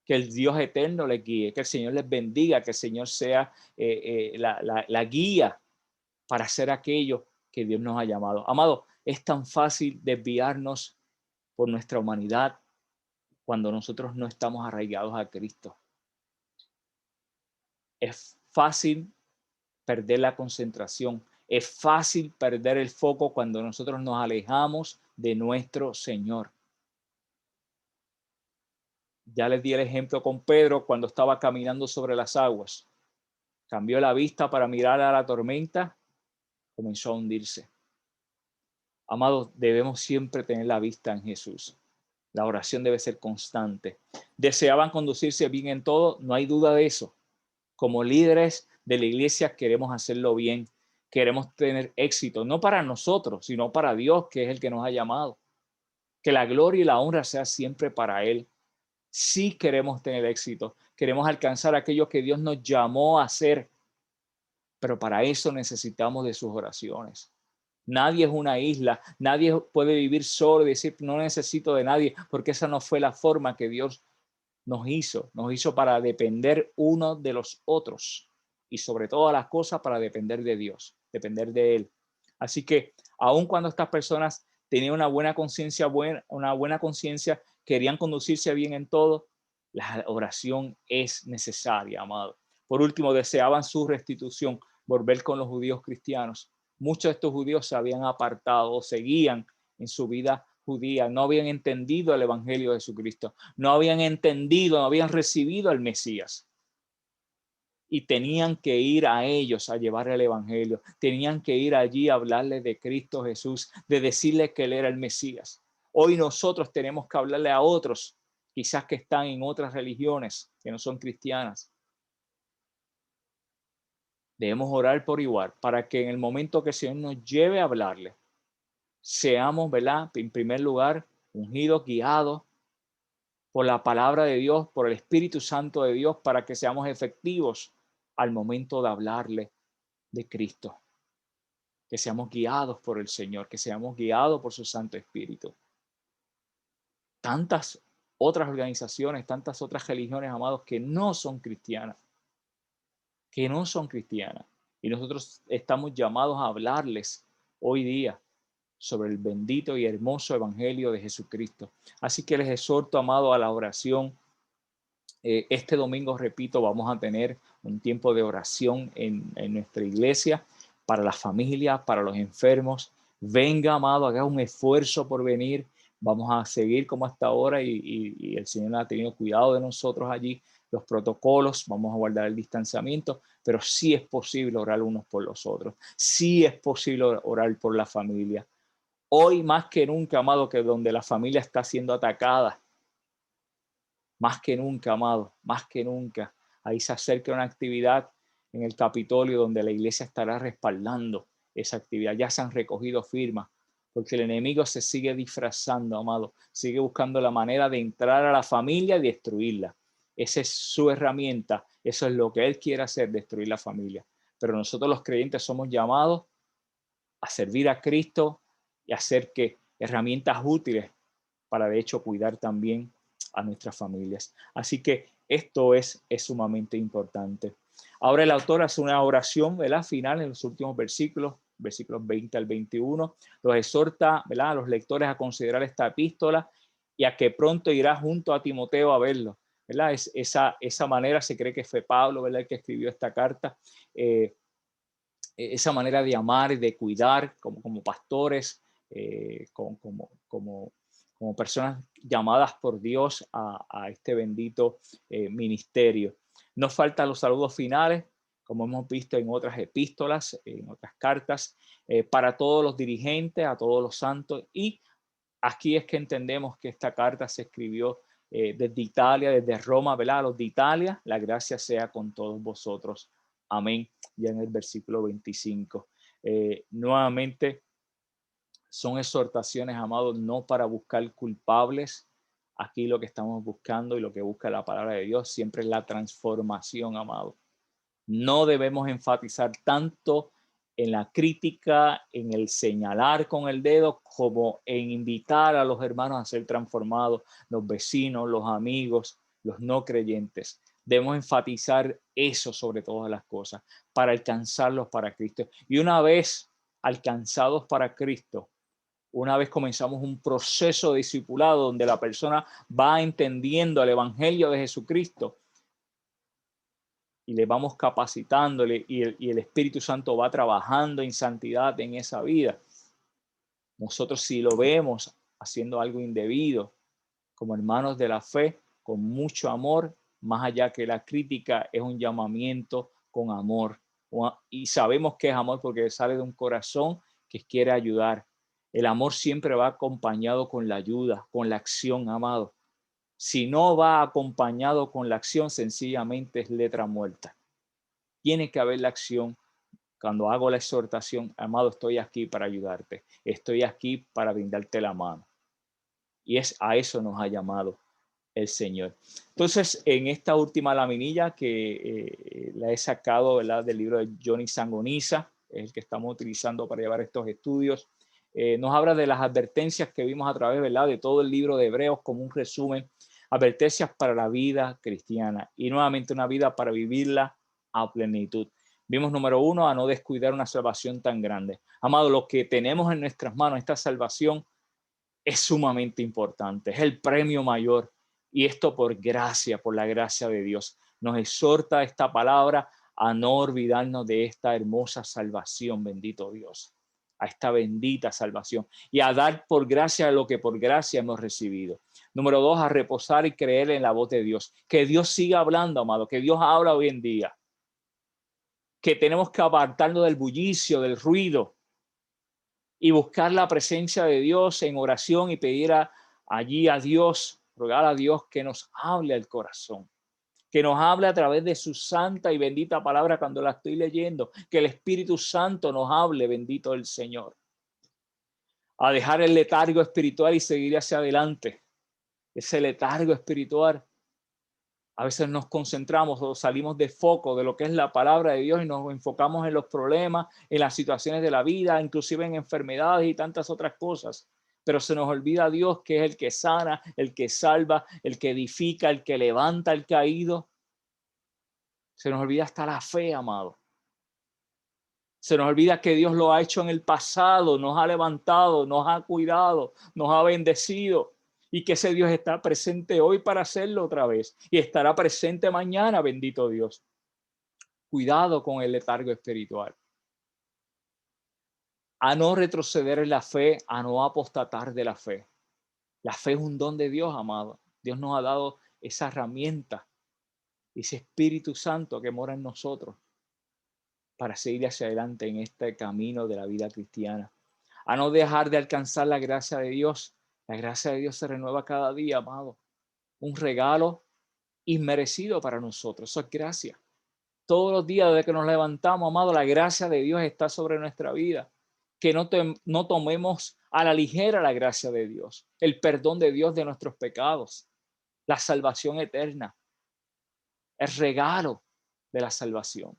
Speaker 1: que el Dios eterno les guíe, que el Señor les bendiga, que el Señor sea la guía para hacer aquello que Dios nos ha llamado. Amado, es tan fácil desviarnos por nuestra humanidad cuando nosotros no estamos arraigados a Cristo. Es fácil perder la concentración. Es fácil perder el foco cuando nosotros nos alejamos de nuestro Señor. Ya les di el ejemplo con Pedro cuando estaba caminando sobre las aguas. Cambió la vista para mirar a la tormenta, comenzó a hundirse. Amados, debemos siempre tener la vista en Jesús. La oración debe ser constante. ¿Deseaban conducirse bien en todo? No hay duda de eso. Como líderes de la iglesia queremos hacerlo bien. Queremos tener éxito, no para nosotros, sino para Dios, que es el que nos ha llamado. Que la gloria y la honra sea siempre para Él. Sí queremos tener éxito. Queremos alcanzar aquello que Dios nos llamó a hacer. Pero para eso necesitamos de sus oraciones. Nadie es una isla, nadie puede vivir solo y decir no necesito de nadie, porque esa no fue la forma que Dios nos hizo para depender unos de los otros y sobre todas las cosas para depender de Dios, depender de Él. Así que aun cuando estas personas tenían una buena conciencia, querían conducirse bien en todo, la oración es necesaria, amado. Por último, deseaban su restitución, volver con los judíos cristianos. Muchos de estos judíos se habían apartado o seguían en su vida judía, no habían entendido el evangelio de Jesucristo, no habían entendido, no habían recibido al Mesías. Y tenían que ir a ellos a llevar el evangelio, tenían que ir allí a hablarles de Cristo Jesús, de decirles que Él era el Mesías. Hoy nosotros tenemos que hablarle a otros, quizás que están en otras religiones, que no son cristianas. Debemos orar por igual, para que en el momento que el Señor nos lleve a hablarle, seamos, ¿verdad? En primer lugar, ungidos, guiados por la palabra de Dios, por el Espíritu Santo de Dios, para que seamos efectivos al momento de hablarle de Cristo. Que seamos guiados por el Señor, que seamos guiados por su Santo Espíritu. Tantas otras organizaciones, tantas otras religiones, amados, que no son cristianas, Y nosotros estamos llamados a hablarles hoy día sobre el bendito y hermoso evangelio de Jesucristo. Así que les exhorto, amado, a la oración. Este domingo, repito, vamos a tener un tiempo de oración en nuestra iglesia para las familias, para los enfermos. Venga, amado, haga un esfuerzo por venir. Vamos a seguir como hasta ahora y el Señor ha tenido cuidado de nosotros allí. Los protocolos, vamos a guardar el distanciamiento, pero sí es posible orar unos por los otros. Sí es posible orar por la familia. Hoy más que nunca, amado, que donde la familia está siendo atacada, más que nunca, amado, más que nunca. Ahí se acerca una actividad en el Capitolio donde la iglesia estará respaldando esa actividad. Ya se han recogido firmas porque el enemigo se sigue disfrazando, amado. Sigue buscando la manera de entrar a la familia y destruirla. Esa es su herramienta. Eso es lo que él quiere hacer, destruir la familia. Pero nosotros los creyentes somos llamados a servir a Cristo y hacer que herramientas útiles para de hecho cuidar también a nuestras familias. Así que esto es sumamente importante. Ahora el autor hace una oración, ¿verdad? Final en los últimos versículos, versículos 20 al 21. Los exhorta, ¿verdad?, a los lectores a considerar esta epístola y a que pronto irá junto a Timoteo a verlo, ¿verdad? Esa manera se cree que fue Pablo, ¿verdad?, el que escribió esta carta. Esa manera de amar y de cuidar como pastores, como personas llamadas por Dios a este bendito ministerio. Nos faltan los saludos finales, como hemos visto en otras epístolas, en otras cartas, para todos los dirigentes, a todos los santos. Y aquí es que entendemos que esta carta se escribió desde Italia, desde Roma, ¿verdad? Los de Italia, la gracia sea con todos vosotros. Amén. Ya en el versículo 25. Nuevamente, son exhortaciones, amados, no para buscar culpables. Aquí lo que estamos buscando y lo que busca la palabra de Dios siempre es la transformación, amado. No debemos enfatizar tanto en la crítica, en el señalar con el dedo, como en invitar a los hermanos a ser transformados, los vecinos, los amigos, los no creyentes. Debemos enfatizar eso sobre todas las cosas para alcanzarlos para Cristo. Y una vez alcanzados para Cristo, una vez comenzamos un proceso de discipulado donde la persona va entendiendo el evangelio de Jesucristo y le vamos capacitándole y el Espíritu Santo va trabajando en santidad en esa vida. Nosotros, si lo vemos haciendo algo indebido, como hermanos de la fe, con mucho amor, más allá que la crítica, es un llamamiento con amor. Y sabemos que es amor porque sale de un corazón que quiere ayudar. El amor siempre va acompañado con la ayuda, con la acción, amado. Si no va acompañado con la acción, sencillamente es letra muerta. Tiene que haber la acción. Cuando hago la exhortación, amado, estoy aquí para ayudarte. Estoy aquí para brindarte la mano. Y a eso nos ha llamado el Señor. Entonces, en esta última laminilla que la he sacado, ¿verdad?, del libro de Johnny Sangonisa, es el que estamos utilizando para llevar estos estudios, nos habla de las advertencias que vimos a través, ¿verdad?, de todo el libro de Hebreos como un resumen, advertencias para la vida cristiana y nuevamente una vida para vivirla a plenitud. Vimos número 1, a no descuidar una salvación tan grande. Amado, lo que tenemos en nuestras manos, esta salvación, es sumamente importante, es el premio mayor. Y esto por gracia, por la gracia de Dios. Nos exhorta esta palabra a no olvidarnos de esta hermosa salvación, bendito Dios, a esta bendita salvación y a dar por gracia lo que por gracia hemos recibido. Número 2, a reposar y creer en la voz de Dios. Que Dios siga hablando, amado, que Dios habla hoy en día. Que tenemos que apartarnos del bullicio, del ruido y buscar la presencia de Dios en oración y pedir allí a Dios, rogar a Dios que nos hable al corazón, que nos hable a través de su santa y bendita palabra cuando la estoy leyendo, que el Espíritu Santo nos hable, bendito el Señor. A dejar el letargo espiritual y seguir hacia adelante. Ese letargo espiritual. A veces nos concentramos o salimos de foco de lo que es la palabra de Dios y nos enfocamos en los problemas, en las situaciones de la vida, inclusive en enfermedades y tantas otras cosas. Pero se nos olvida Dios, que es el que sana, el que salva, el que edifica, el que levanta al caído. Se nos olvida hasta la fe, amado. Se nos olvida que Dios lo ha hecho en el pasado, nos ha levantado, nos ha cuidado, nos ha bendecido. Y que ese Dios está presente hoy para hacerlo otra vez. Y estará presente mañana, bendito Dios. Cuidado con el letargo espiritual. A no retroceder en la fe, a no apostatar de la fe. La fe es un don de Dios, amado. Dios nos ha dado esa herramienta, ese Espíritu Santo que mora en nosotros para seguir hacia adelante en este camino de la vida cristiana. A no dejar de alcanzar la gracia de Dios. La gracia de Dios se renueva cada día, amado. Un regalo inmerecido para nosotros. Eso es gracia. Todos los días desde que nos levantamos, amado, la gracia de Dios está sobre nuestra vida. Que no tomemos a la ligera la gracia de Dios, el perdón de Dios de nuestros pecados, la salvación eterna, el regalo de la salvación.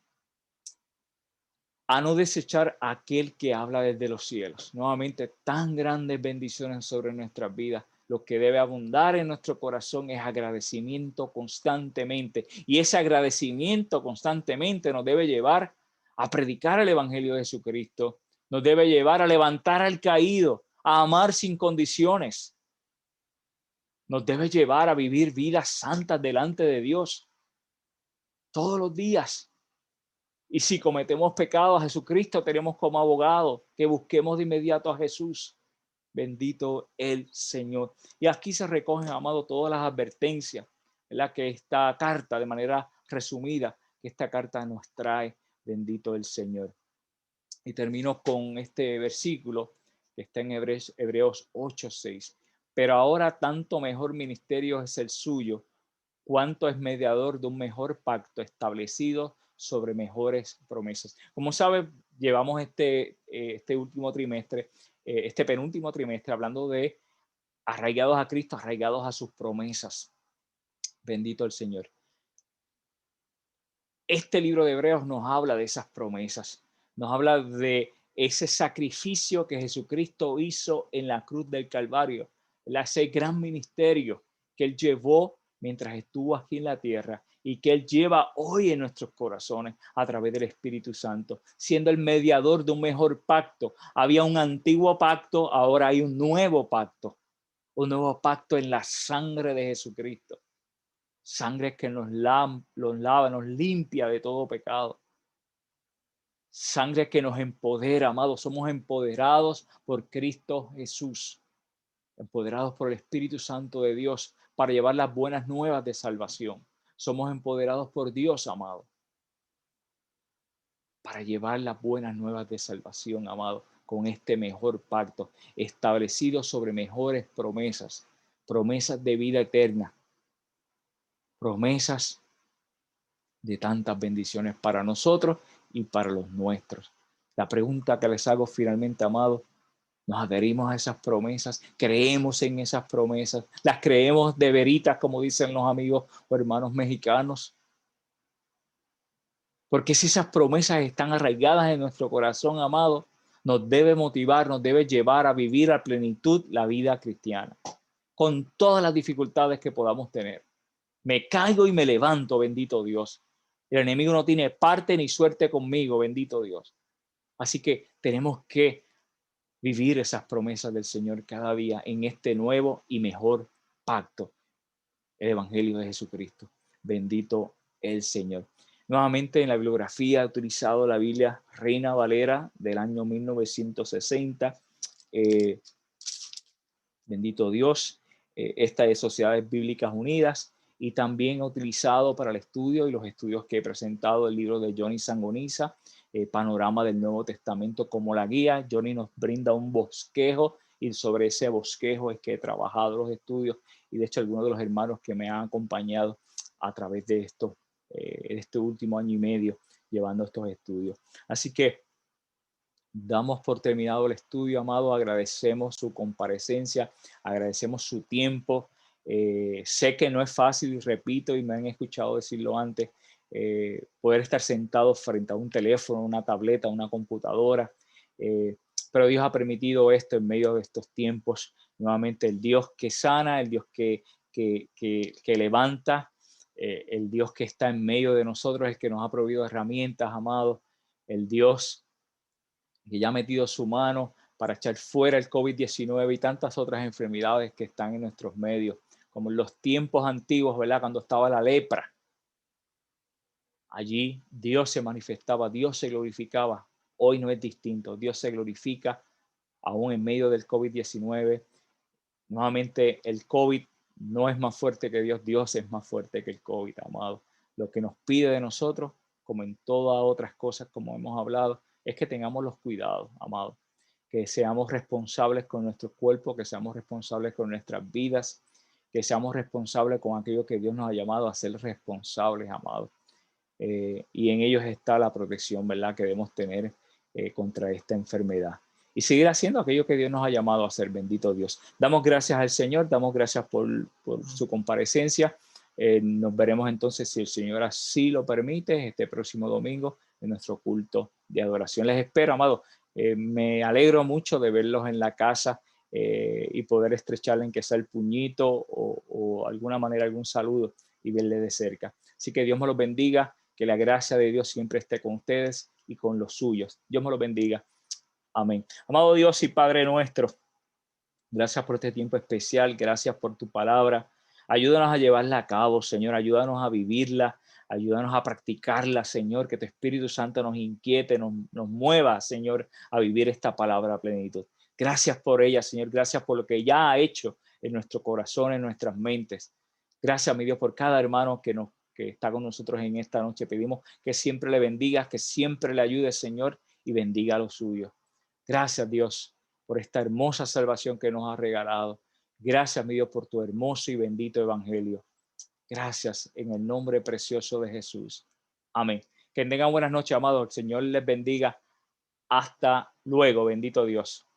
Speaker 1: A no desechar a aquel que habla desde los cielos. Nuevamente, tan grandes bendiciones sobre nuestras vidas. Lo que debe abundar en nuestro corazón es agradecimiento constantemente. Y ese agradecimiento constantemente nos debe llevar a predicar el Evangelio de Jesucristo. Nos debe llevar a levantar al caído, a amar sin condiciones. Nos debe llevar a vivir vidas santas delante de Dios todos los días. Y si cometemos pecados, a Jesucristo tenemos como abogado, que busquemos de inmediato a Jesús. Bendito el Señor. Y aquí se recogen, amado, todas las advertencias, ¿verdad?, que esta carta de manera resumida que esta carta nos trae, bendito el Señor. Y termino con este versículo que está en Hebreos 8:6. Pero ahora tanto mejor ministerio es el suyo, cuanto es mediador de un mejor pacto establecido sobre mejores promesas. Como sabe, llevamos este último trimestre, este penúltimo trimestre, hablando de arraigados a Cristo, arraigados a sus promesas. Bendito el Señor. Este libro de Hebreos nos habla de esas promesas, nos habla de ese sacrificio que Jesucristo hizo en la cruz del Calvario, ese gran ministerio que Él llevó mientras estuvo aquí en la tierra y que Él lleva hoy en nuestros corazones a través del Espíritu Santo, siendo el mediador de un mejor pacto. Había un antiguo pacto, ahora hay un nuevo pacto en la sangre de Jesucristo. Sangre que nos lava, nos limpia de todo pecado. Sangre que nos empodera, amados. Somos empoderados por Cristo Jesús. Empoderados por el Espíritu Santo de Dios para llevar las buenas nuevas de salvación. Somos empoderados por Dios, amado, para llevar las buenas nuevas de salvación, amado, con este mejor pacto establecido sobre mejores promesas, promesas de vida eterna, promesas de tantas bendiciones para nosotros y para los nuestros. La pregunta que les hago finalmente, amados, ¿nos adherimos a esas promesas? ¿Creemos en esas promesas? ¿Las creemos de veritas, como dicen los amigos o hermanos mexicanos? Porque si esas promesas están arraigadas en nuestro corazón, amado, nos debe motivar, nos debe llevar a vivir a plenitud la vida cristiana, con todas las dificultades que podamos tener. Me caigo y me levanto, bendito Dios. El enemigo no tiene parte ni suerte conmigo, bendito Dios. Así que tenemos que vivir esas promesas del Señor cada día en este nuevo y mejor pacto, el Evangelio de Jesucristo. Bendito el Señor. Nuevamente en la bibliografía he utilizado la Biblia Reina Valera del año 1960. Bendito Dios. Esta de Sociedades Bíblicas Unidas. Y también he utilizado para el estudio y los estudios que he presentado el libro de Johnny Sangonisa, Panorama del Nuevo Testamento como la guía. Johnny nos brinda un bosquejo y sobre ese bosquejo es que he trabajado los estudios y de hecho algunos de los hermanos que me han acompañado a través de este último año y medio llevando estos estudios. Así que damos por terminado el estudio, amado. Agradecemos su comparecencia, agradecemos su tiempo. Sé que no es fácil, y repito, y me han escuchado decirlo antes, poder estar sentado frente a un teléfono, una tableta, una computadora. Pero Dios ha permitido esto en medio de estos tiempos. Nuevamente, el Dios que sana, el Dios que levanta, el Dios que está en medio de nosotros, el que nos ha proveído herramientas, amado, el Dios que ya ha metido su mano para echar fuera el COVID-19 y tantas otras enfermedades que están en nuestros medios, como en los tiempos antiguos, ¿verdad? Cuando estaba la lepra. Allí Dios se manifestaba, Dios se glorificaba. Hoy no es distinto. Dios se glorifica aún en medio del COVID-19. Nuevamente, el COVID no es más fuerte que Dios. Dios es más fuerte que el COVID, amado. Lo que nos pide de nosotros, como en todas otras cosas, como hemos hablado, es que tengamos los cuidados, amado. Que seamos responsables con nuestro cuerpo, que seamos responsables con nuestras vidas, que seamos responsables con aquello que Dios nos ha llamado a ser responsables, amado. Y en ellos está la protección, ¿verdad?, que debemos tener contra esta enfermedad. Y seguir haciendo aquello que Dios nos ha llamado a hacer, bendito Dios. Damos gracias al Señor, damos gracias por su comparecencia. Nos veremos entonces, si el Señor así lo permite, este próximo domingo en nuestro culto de adoración. Les espero, amados. Me alegro mucho de verlos en la casa y poder estrecharle en que sea el puñito o alguna manera algún saludo y verle de cerca. Así que Dios me los bendiga, que la gracia de Dios siempre esté con ustedes y con los suyos. Dios me los bendiga. Amén. Amado Dios y Padre nuestro, gracias por este tiempo especial, gracias por tu palabra. Ayúdanos a llevarla a cabo, Señor, ayúdanos a vivirla, ayúdanos a practicarla, Señor, que tu Espíritu Santo nos inquiete, nos mueva, Señor, a vivir esta palabra a plenitud. Gracias por ella, Señor, gracias por lo que ya ha hecho en nuestro corazón, en nuestras mentes. Gracias, mi Dios, por cada hermano que que está con nosotros en esta noche. Pedimos que siempre le bendigas, que siempre le ayudes, Señor, y bendiga a los suyos. Gracias, Dios, por esta hermosa salvación que nos has regalado. Gracias, mi Dios, por tu hermoso y bendito evangelio. Gracias en el nombre precioso de Jesús. Amén. Que tengan buenas noches, amados. El Señor les bendiga. Hasta luego. Bendito Dios.